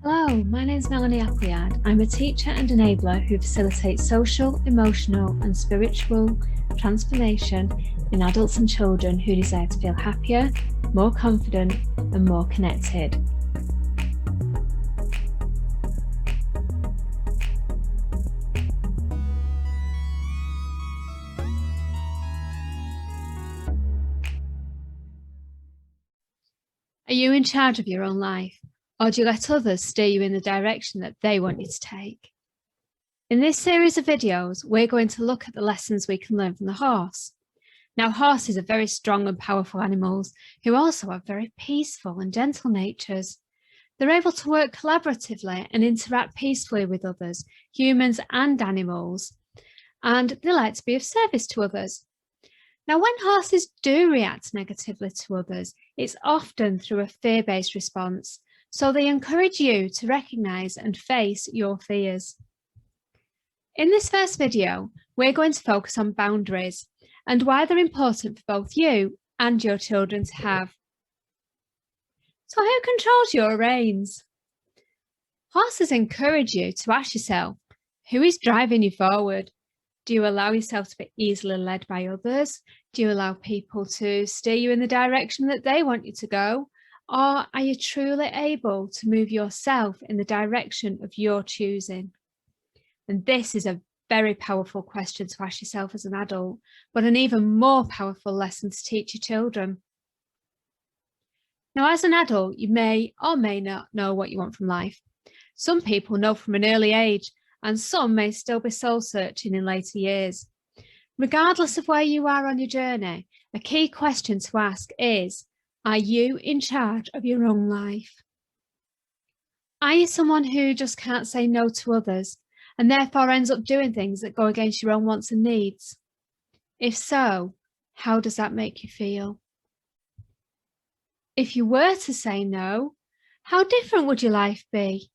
Hello, my name is Melanie Appleyard. I'm a teacher and enabler who facilitates social, emotional and spiritual transformation in adults and children who desire to feel happier, more confident and more connected. Are you in charge of your own life, or do you let others steer you in the direction that they want you to take? In this series of videos, we're going to look at the lessons we can learn from the horse. Now, horses are very strong and powerful animals who also have very peaceful and gentle natures. They're able to work collaboratively and interact peacefully with others, humans and animals, and they like to be of service to others. Now, when horses do react negatively to others, it's often through a fear-based response, so they encourage you to recognise and face your fears. In this first video, we're going to focus on boundaries and why they're important for both you and your children to have. So who controls your reins? Horses encourage you to ask yourself, who is driving you forward? Do you allow yourself to be easily led by others? Do you allow people to steer you in the direction that they want you to go? Or are you truly able to move yourself in the direction of your choosing? And this is a very powerful question to ask yourself as an adult, but an even more powerful lesson to teach your children. Now, as an adult, you may or may not know what you want from life. Some people know from an early age, and some may still be soul searching in later years. Regardless of where you are on your journey, a key question to ask is, are you in charge of your own life? Are you someone who just can't say no to others and therefore ends up doing things that go against your own wants and needs? If so, how does that make you feel? If you were to say no, how different would your life be?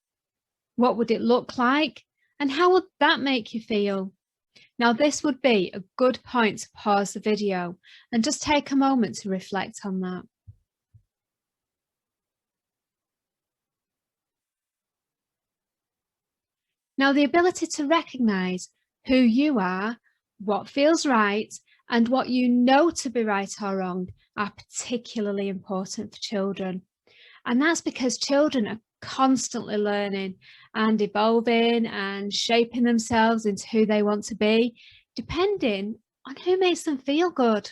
What would it look like? And how would that make you feel? Now, this would be a good point to pause the video and just take a moment to reflect on that. Now, the ability to recognise who you are, what feels right, and what you know to be right or wrong are particularly important for children. And that's because children are constantly learning and evolving and shaping themselves into who they want to be, depending on who makes them feel good.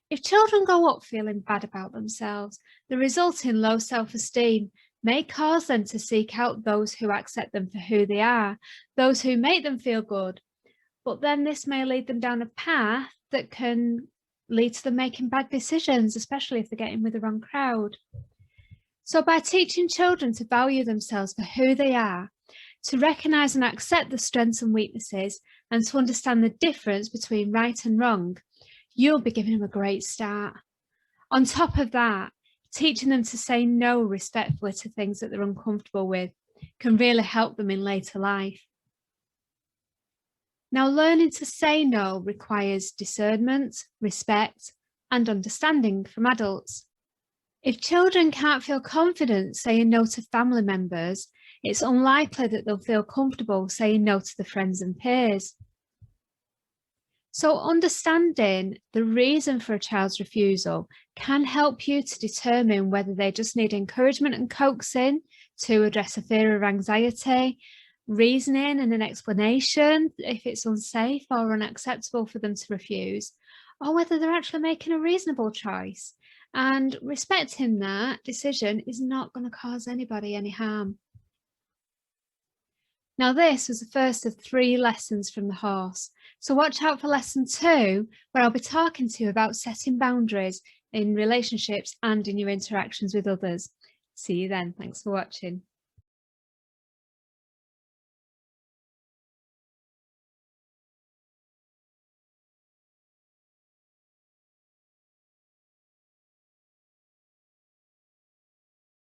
If children grow up feeling bad about themselves, the resulting low self-esteem may cause them to seek out those who accept them for who they are, those who make them feel good. But then this may lead them down a path that can lead to them making bad decisions, especially if they're getting with the wrong crowd. So by teaching children to value themselves for who they are, to recognise and accept the strengths and weaknesses, and to understand the difference between right and wrong, you'll be giving them a great start. On top of that, teaching them to say no respectfully to things that they're uncomfortable with can really help them in later life. Now, learning to say no requires discernment, respect, and understanding from adults. If children can't feel confident saying no to family members, it's unlikely that they'll feel comfortable saying no to their friends and peers. So understanding the reason for a child's refusal can help you to determine whether they just need encouragement and coaxing to address a fear or anxiety, reasoning and an explanation if it's unsafe or unacceptable for them to refuse, or whether they're actually making a reasonable choice. And respecting that decision is not going to cause anybody any harm. Now, this was the first of 3 lessons from the horse. So watch out for lesson 2, where I'll be talking to you about setting boundaries in relationships and in your interactions with others. See you then. Thanks for watching.